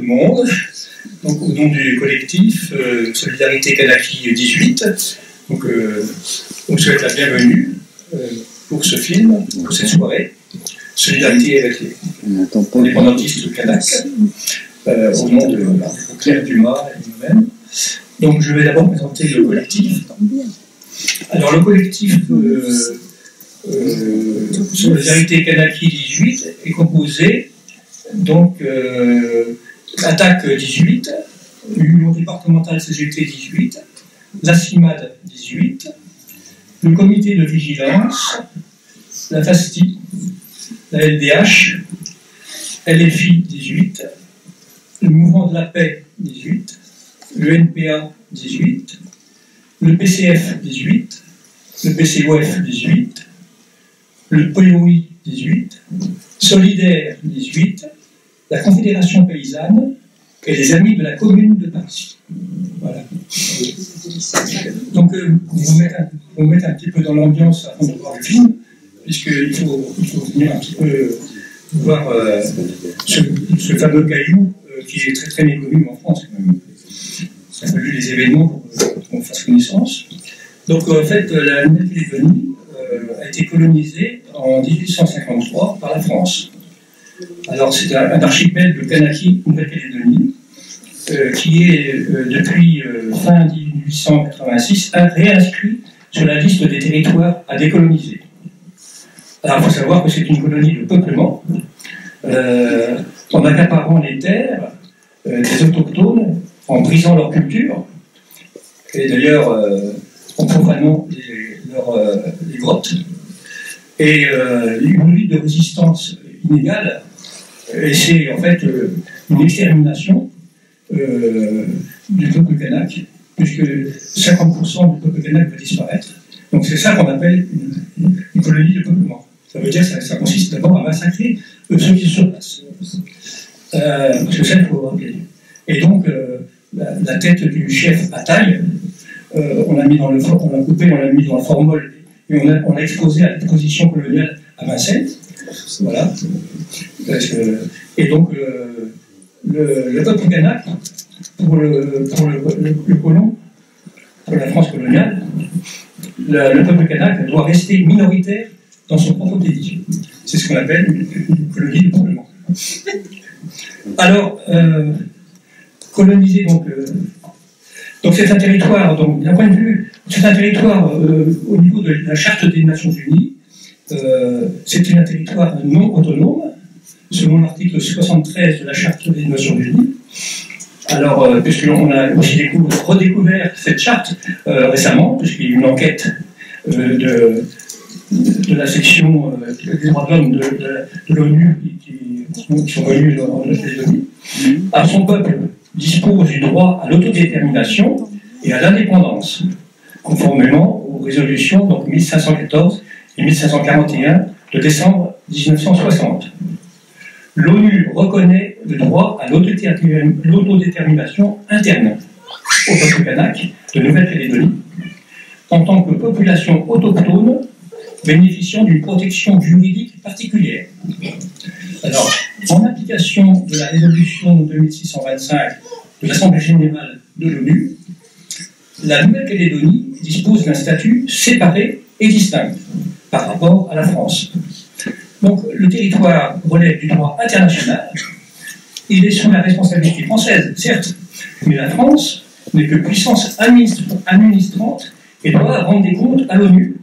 le monde. Donc, au nom du collectif Solidarité Kanaki 18, donc, on souhaite la bienvenue pour ce film, pour cette soirée. Solidarité avec les indépendantistes kanaks, au nom de Claire Dumas et nous-mêmes. Donc, je vais d'abord présenter le collectif. Alors, le collectif Solidarité Kanaki 18 est composé donc Attaque 18, l'Union départementale CGT 18, la CIMAD 18, le comité de vigilance, la FASTI, la LDH, LFI 18, le mouvement de la paix 18, le NPA 18, le PCF 18, le PCOF 18, le POI 18, Solidaire 18, la Confédération paysanne et les Amis de la Commune de Paris. Voilà. Donc, vous mettre un petit peu dans l'ambiance avant de voir le film, puisqu'il faut venir un petit peu voir ce fameux caillou qui est très très méconnu en France. Ça a fallu les événements pour qu'on fasse connaissance. Donc, en fait, la Nouvelle-Calédonie a été colonisée en 1853 par la France. Alors, c'est un archipel de Kanaki, Nouvelle-Calédonie, qui est, depuis fin 1886, réinscrit sur la liste des territoires à décoloniser. Alors, il faut savoir que c'est une colonie de peuplement, en accaparant les terres des autochtones, en brisant leur culture, et d'ailleurs en profanant les grottes, et une lutte de résistance inégale, et c'est en fait une extermination du peuple kanak, puisque 50% du peuple kanak va disparaître. Donc c'est ça qu'on appelle une colonie de peuplement. Ça veut dire que ça consiste d'abord à massacrer ceux qui se surpassent. Parce que ça, il faut rappeler. Et donc, la tête du chef à taille, on l'a mis dans le on l'a coupé, on l'a mis dans le formol, et on l'a exposé à l'exposition coloniale à Vincennes. Voilà. Et donc, le peuple kanak, pour le colon, pour la France coloniale, le peuple kanak doit rester minoritaire dans son propre pays. C'est ce qu'on appelle une colonie de peuplement. Alors, coloniser, donc c'est un territoire, donc d'un point de vue, c'est un territoire au niveau de la Charte des Nations Unies, c'est un territoire non autonome, selon l'article 73 de la Charte des Nations Unies. Alors, puisqu'on a aussi redécouvert cette charte récemment, puisqu'il y a eu une enquête de la section des droits de l'homme de l'ONU qui sont venus dans notre Calédonie. Alors, son peuple dispose du droit à l'autodétermination et à l'indépendance, conformément aux résolutions donc 1514 et 1541 de décembre 1960. L'ONU reconnaît le droit à l'autodétermination interne au peuple kanak de Nouvelle-Calédonie en tant que population autochtone bénéficiant d'une protection juridique particulière. Alors, en application de la résolution 2625 de l'Assemblée générale de l'ONU, la Nouvelle-Calédonie dispose d'un statut séparé et distinct par rapport à la France. Donc, le territoire relève du droit international. Il est sous la responsabilité française, certes, mais la France n'est que puissance administrante et doit rendre des comptes à l'ONU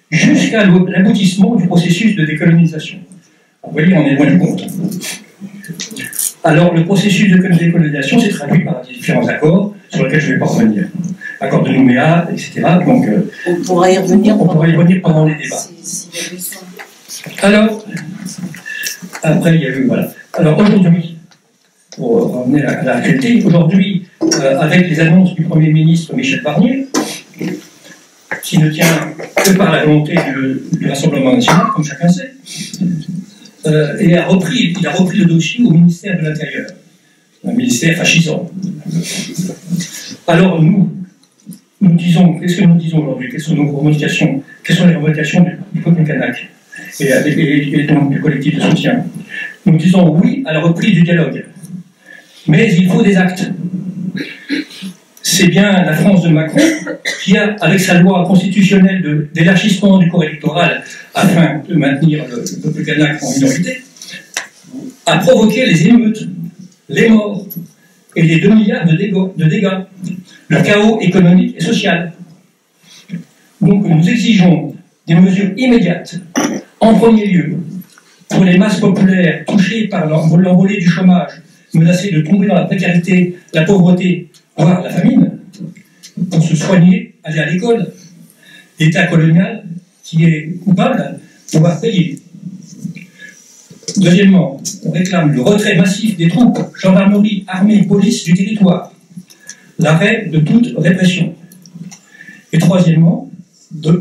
jusqu'à l'aboutissement du processus de décolonisation. Vous voyez, on est loin du compte. Alors, le processus de décolonisation s'est traduit par différents accords sur lesquels je ne vais pas revenir. Accord de Nouméa, etc. Donc, on pourra y revenir pendant les débats. Alors, après, il y a eu, voilà. Alors, aujourd'hui, pour revenir à l'actualité, aujourd'hui, avec les annonces du Premier ministre Michel Barnier, qui ne tient que par la volonté du Rassemblement national, comme chacun sait, et il a repris le dossier au ministère de l'Intérieur, un ministère fascisant. Alors nous disons, qu'est-ce que nous disons aujourd'hui? Quelles sont nos revendications? Quelles sont les revendications du peuple kanak et donc du collectif de soutien? Nous disons oui à la reprise du dialogue. Mais il faut des actes. C'est bien la France de Macron qui a, avec sa loi constitutionnelle d'élargissement du corps électoral afin de maintenir le peuple kanak en minorité, a provoqué les émeutes, les morts et les 2 milliards de dégâts, le chaos économique et social. Donc nous exigeons des mesures immédiates, en premier lieu, pour les masses populaires touchées par l'envolée du chômage, menacées de tomber dans la précarité, la pauvreté, voire la famine, pour se soigner, aller à l'école. L'État colonial, qui est coupable, pouvoir payer. Deuxièmement, on réclame le retrait massif des troupes, gendarmerie, armée, police du territoire, l'arrêt de toute répression. Et troisièmement,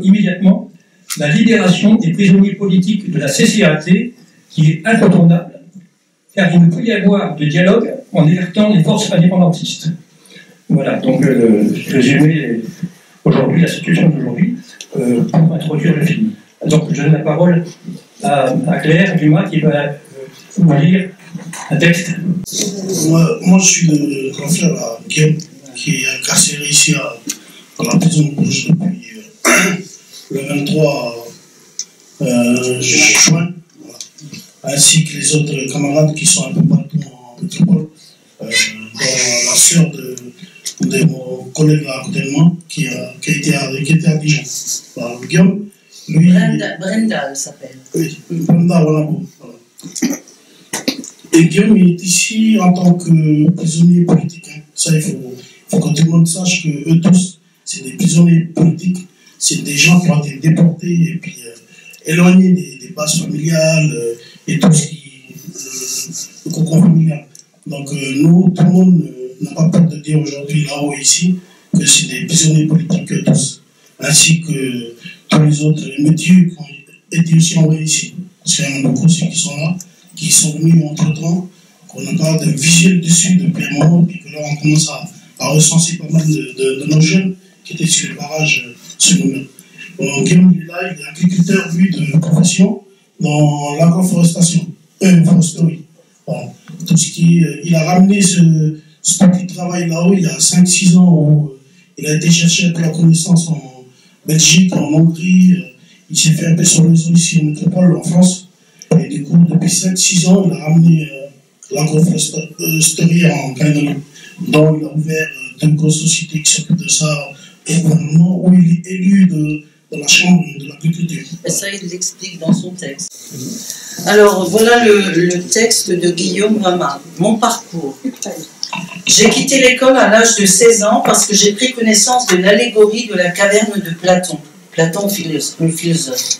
immédiatement, la libération des prisonniers politiques de la CCAT, qui est incontournable, car il ne peut y avoir de dialogue en écartant les forces indépendantistes. Voilà, donc résumer aujourd'hui la situation d'aujourd'hui pour introduire le film. Donc je donne la parole à Claire Dumas qui va vous lire un texte. Moi je suis le grand frère à Guillaume qui est incarcéré ici dans la prison de Bourges depuis le 23 juin, voilà. Ainsi que les autres camarades qui sont un peu partout en métropole, dont la sœur de mon collègue là à côté de moi qui était à Dijon. Alors, Guillaume, lui, Brenda, elle s'appelle. Oui, Brenda, voilà. Et Guillaume, il est ici en tant que prisonnier politique. Hein. Ça, il faut que tout le monde sache que eux tous, c'est des prisonniers politiques. C'est des gens qui ont été déportés et puis éloignés des bases familiales et tout ce qui le cocon familial. Donc nous, tout le monde n'a pas peur de dire aujourd'hui, là-haut et ici, que c'est des prisonniers politiques tous, ainsi que tous les autres métiers qui ont été aussi envoyés ici. Parce qu'il y en a beaucoup aussi qui sont là, qui sont venus entre-temps, qu'on a pas de visuel dessus depuis un moment, puis que là on commence à recenser pas mal de nos jeunes qui étaient sur le barrage sur nous-mêmes. Guillaume, il est là, il est agriculteur, lui, de profession, dans l'agroforestation, foresterie. Voilà. Tout ce qui, il a ramené ce petit travail là-haut il y a 5-6 ans où il a été chercher pour la connaissance en Belgique, en Hongrie. Il s'est fait un peu sur le réseau ici en métropole, en France. Et du coup, depuis 5-6 ans, il a ramené l'agroforesterie en Calédonie, dont il a ouvert 2 grosses sociétés qui s'occupent de ça au gouvernement, où il est élu de la Chambre de l'agriculture. Et ça, il l'explique dans son texte. Alors, voilà le texte de Guillaume Rama, mon parcours. J'ai quitté l'école à l'âge de 16 ans parce que j'ai pris connaissance de l'allégorie de la caverne de Platon. Platon, le philosophe.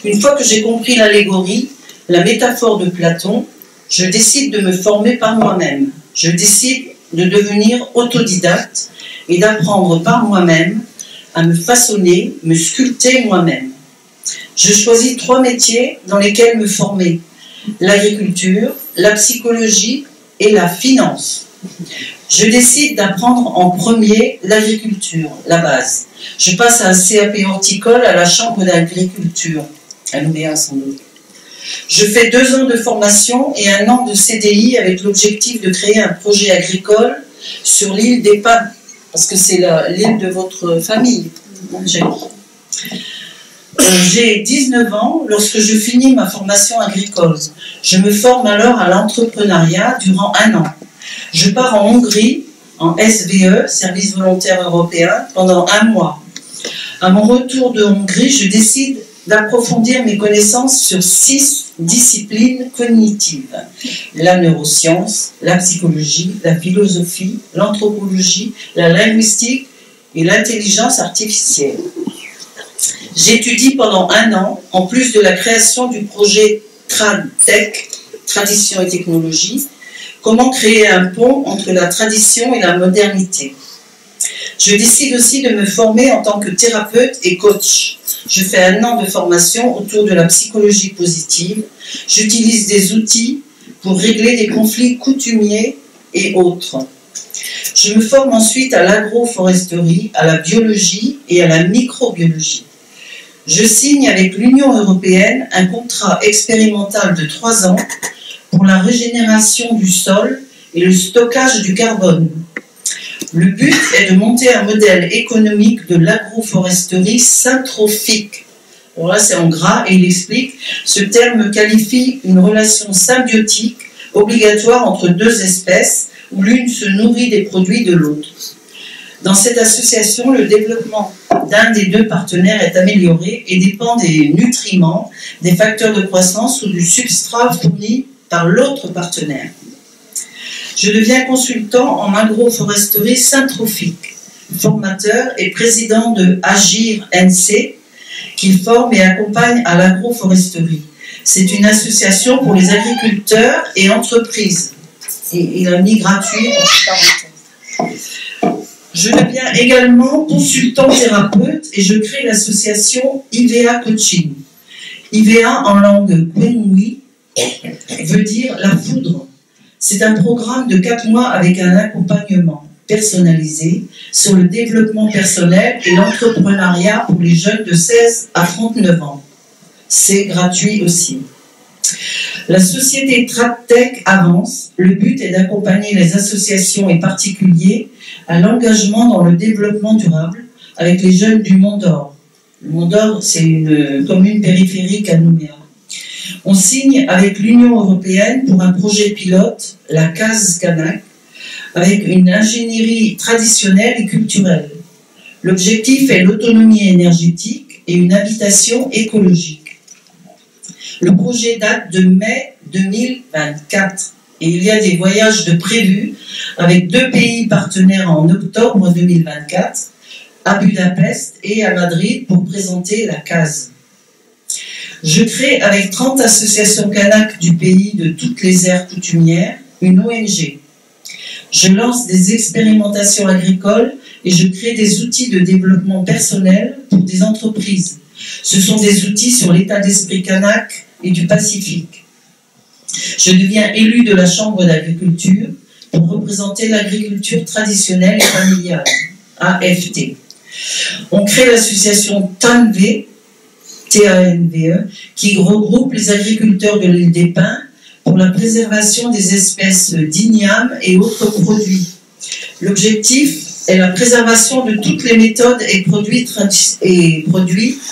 Une fois que j'ai compris l'allégorie, la métaphore de Platon, je décide de me former par moi-même. Je décide de devenir autodidacte et d'apprendre par moi-même à me façonner, me sculpter moi-même. Je choisis 3 métiers dans lesquels me former: l'agriculture, la psychologie et la finance. Je décide d'apprendre en premier l'agriculture, la base. Je passe à un CAP horticole à la Chambre d'agriculture, à l'UBA sans doute. Je fais 2 ans de formation et 1 an de CDI avec l'objectif de créer un projet agricole sur l'île d'Épave, parce que c'est l'île de votre famille, J'ai 19 ans lorsque je finis ma formation agricole. Je me forme alors à l'entrepreneuriat durant 1 an. Je pars en Hongrie, en SVE, Service volontaire européen, pendant 1 mois. À mon retour de Hongrie, je décide d'approfondir mes connaissances sur 6 disciplines cognitives: la neuroscience, la psychologie, la philosophie, l'anthropologie, la linguistique et l'intelligence artificielle. J'étudie pendant 1 an, en plus de la création du projet TradTech, Tradition et Technologie, comment créer un pont entre la tradition et la modernité. Je décide aussi de me former en tant que thérapeute et coach. Je fais 1 an de formation autour de la psychologie positive. J'utilise des outils pour régler des conflits coutumiers et autres. Je me forme ensuite à l'agroforesterie, à la biologie et à la microbiologie. Je signe avec l'Union européenne un contrat expérimental de 3 ans pour la régénération du sol et le stockage du carbone. Le but est de monter un modèle économique de l'agroforesterie syntrophique. Alors là, c'est en gras et il explique, ce terme qualifie une relation symbiotique obligatoire entre deux espèces où l'une se nourrit des produits de l'autre. Dans cette association, le développement d'un des deux partenaires est amélioré et dépend des nutriments, des facteurs de croissance ou du substrat fourni par l'autre partenaire. Je deviens consultant en agroforesterie syntrophique, formateur et président de Agir NC, qui forme et accompagne à l'agroforesterie. C'est une association pour les agriculteurs et entreprises. Et il a mis gratuit en parenthèse. Je deviens également consultant thérapeute et je crée l'association IVA Coaching. IVA en langue Kwenui veut dire la foudre. C'est un programme de 4 mois avec un accompagnement personnalisé sur le développement personnel et l'entrepreneuriat pour les jeunes de 16 à 39 ans. C'est gratuit aussi. La société TradTech avance. Le but est d'accompagner les associations et particuliers à l'engagement dans le développement durable avec les jeunes du Mont d'Or. Le Mont d'Or, c'est une commune périphérique à Nouméa. On signe avec l'Union européenne pour un projet pilote, la Case Kanak, avec une ingénierie traditionnelle et culturelle. L'objectif est l'autonomie énergétique et une habitation écologique. Le projet date de mai 2024 et il y a des voyages de prévus avec 2 pays partenaires en octobre 2024, à Budapest et à Madrid pour présenter la case. Je crée avec 30 associations kanak du pays de toutes les aires coutumières une ONG. Je lance des expérimentations agricoles et je crée des outils de développement personnel pour des entreprises. Ce sont des outils sur l'état d'esprit kanak et du Pacifique. Je deviens élu de la Chambre d'agriculture pour représenter l'agriculture traditionnelle et familiale, AFT. On crée l'association TANVE, TANVE, qui regroupe les agriculteurs de l'île des Pins pour la préservation des espèces d'ignames et autres produits. L'objectif est la préservation de toutes les méthodes et produits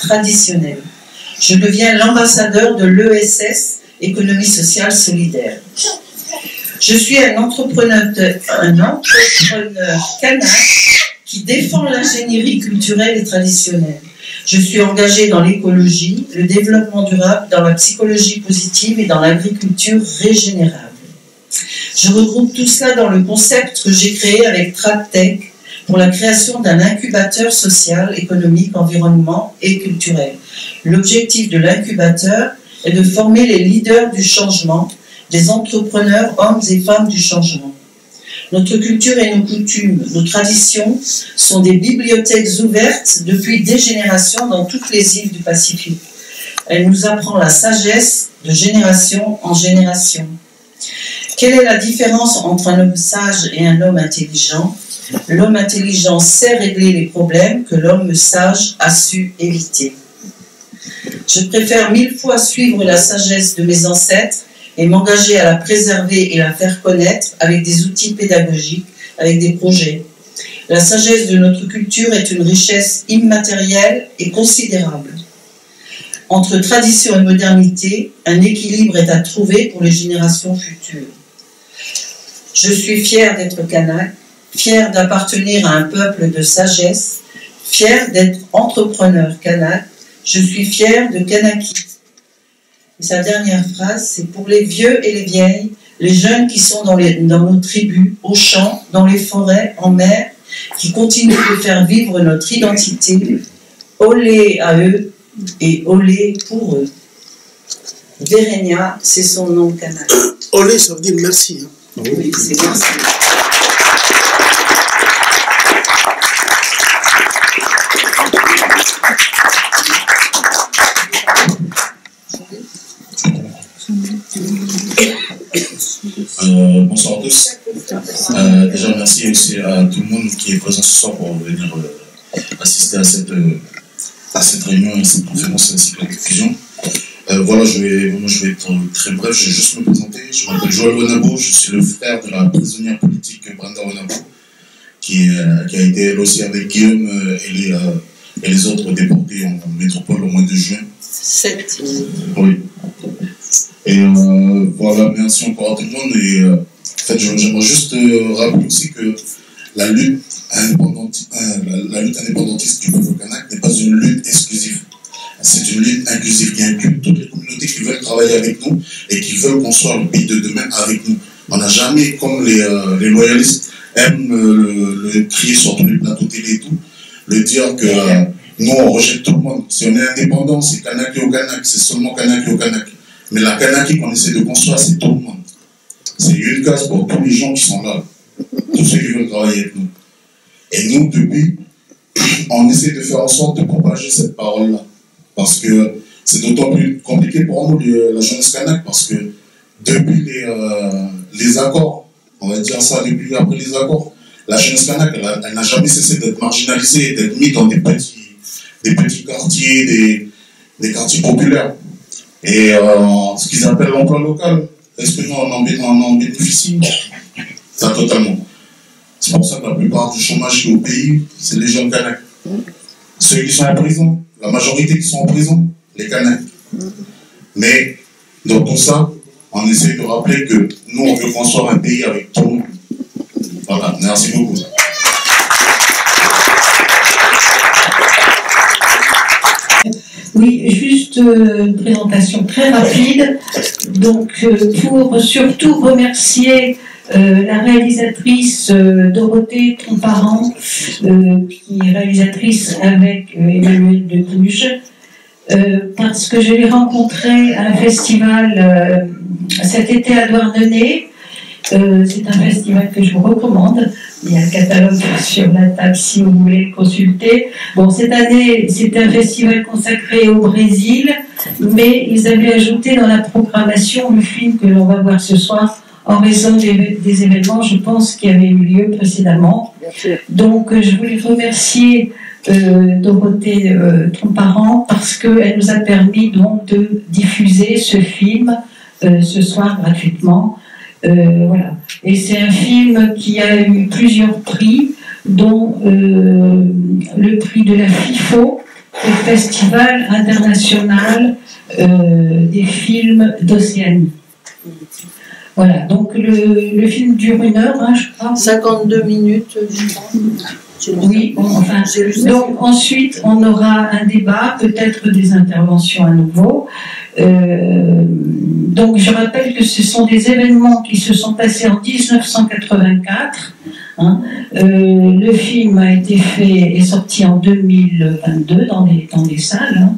traditionnels. Je deviens l'ambassadeur de l'ESS, Économie sociale solidaire. Je suis un entrepreneur kanak qui défend l'ingénierie culturelle et traditionnelle. Je suis engagée dans l'écologie, le développement durable, dans la psychologie positive et dans l'agriculture régénérable. Je regroupe tout cela dans le concept que j'ai créé avec TradTech pour la création d'un incubateur social, économique, environnement et culturel. L'objectif de l'incubateur est de former les leaders du changement, des entrepreneurs, hommes et femmes du changement. Notre culture et nos coutumes, nos traditions sont des bibliothèques ouvertes depuis des générations dans toutes les îles du Pacifique. Elle nous apprend la sagesse de génération en génération. Quelle est la différence entre un homme sage et un homme intelligent? L'homme intelligent sait régler les problèmes que l'homme sage a su éviter. Je préfère 1000 fois suivre la sagesse de mes ancêtres et m'engager à la préserver et la faire connaître avec des outils pédagogiques, avec des projets. La sagesse de notre culture est une richesse immatérielle et considérable. Entre tradition et modernité, un équilibre est à trouver pour les générations futures. Je suis fière d'être kanak, fière d'appartenir à un peuple de sagesse, fière d'être entrepreneur kanak, je suis fière de Kanaki. Et sa dernière phrase, c'est pour les vieux et les vieilles, les jeunes qui sont dans nos tribus, aux champs, dans les forêts, en mer, qui continuent de faire vivre notre identité. Olé à eux et olé pour eux. Verenia, c'est son nom kanak. Olé, ça veut dire merci. Hein. Oui, c'est merci. Bonsoir à tous. Déjà, merci aussi à tout le monde qui est présent ce soir pour venir assister à cette réunion, à cette conférence ainsi que la diffusion. Voilà, je vais être très bref, je vais juste me présenter. Je m'appelle Joël Wenabo, je suis le frère de la prisonnière politique Brenda Wenabo, qui a été elle aussi avec Guillaume et les autres déportés en métropole au mois de juin. 7. Oui. Et voilà, merci encore à tout le monde. Et en fait, j'aimerais juste rappeler aussi que la lutte indépendantiste du peuple kanak n'est pas une lutte exclusive. C'est une lutte inclusive qui inclut toutes les communautés qui veulent travailler avec nous et qui veulent construire le pays de demain avec nous. On n'a jamais, comme les loyalistes aiment le crier sur tous les plateaux télé et tout, le dire que nous on rejette tout le monde. Si on est indépendant, c'est Kanaki au Kanak, c'est seulement Kanaki au Kanak. Mais la Kanaki qu'on essaie de construire, c'est tout le monde. C'est une case pour tous les gens qui sont là, tous ceux qui veulent travailler avec nous. Et nous, depuis, on essaie de faire en sorte de propager cette parole-là. Parce que c'est d'autant plus compliqué pour nous, la jeunesse kanak, parce que depuis les accords, on va dire ça, depuis après les accords, la jeunesse kanak, elle n'a jamais cessé d'être marginalisée, d'être mise dans des petits quartiers, des quartiers populaires. Et ce qu'ils appellent l'emploi local, est-ce que nous on en bénéficie? Ça, totalement. C'est pour ça que la plupart du chômage qui est au pays, c'est les jeunes kanaks. Ceux qui sont en prison, la majorité qui sont en prison, les Kanaks. Mais dans tout ça, on essaie de rappeler que nous, on veut construire un pays avec tout le monde. Voilà, merci beaucoup. Oui, juste une présentation très rapide. Donc, pour surtout remercier la réalisatrice Dorothée Tromparan, qui est réalisatrice avec Emmanuel Debouge, parce que je l'ai rencontrée à un festival cet été à Douarnenez. C'est un festival que je vous recommande. Il y a un catalogue sur la table si vous voulez le consulter. Bon, cette année, c'était un festival consacré au Brésil, mais ils avaient ajouté dans la programmation le film que l'on va voir ce soir, en raison des événements, je pense, qui avaient eu lieu précédemment. Donc, je voulais remercier Dorothée Tromparan parce qu'elle nous a permis donc de diffuser ce film ce soir gratuitement. Voilà. Et c'est un film qui a eu plusieurs prix, dont le prix de la FIFO, le Festival international des films d'Océanie. Voilà, donc le film dure 1 heure, hein, je crois. 52 minutes, je crois. Oui, enfin, donc ensuite on aura un débat, peut-être des interventions à nouveau. Donc je rappelle que ce sont des événements qui se sont passés en 1984. Hein. Le film a été fait et sorti en 2022 dans les salles.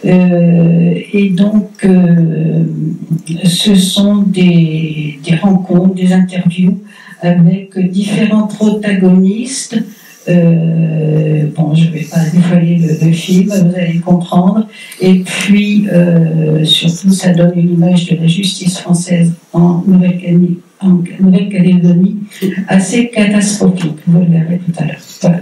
Hein. Et donc ce sont des rencontres, des interviews avec différents protagonistes. Bon, je ne vais pas dévoiler le film, vous allez comprendre. Et puis, surtout, ça donne une image de la justice française en Nouvelle-Calédonie assez catastrophique. Vous le verrez tout à l'heure. Voilà.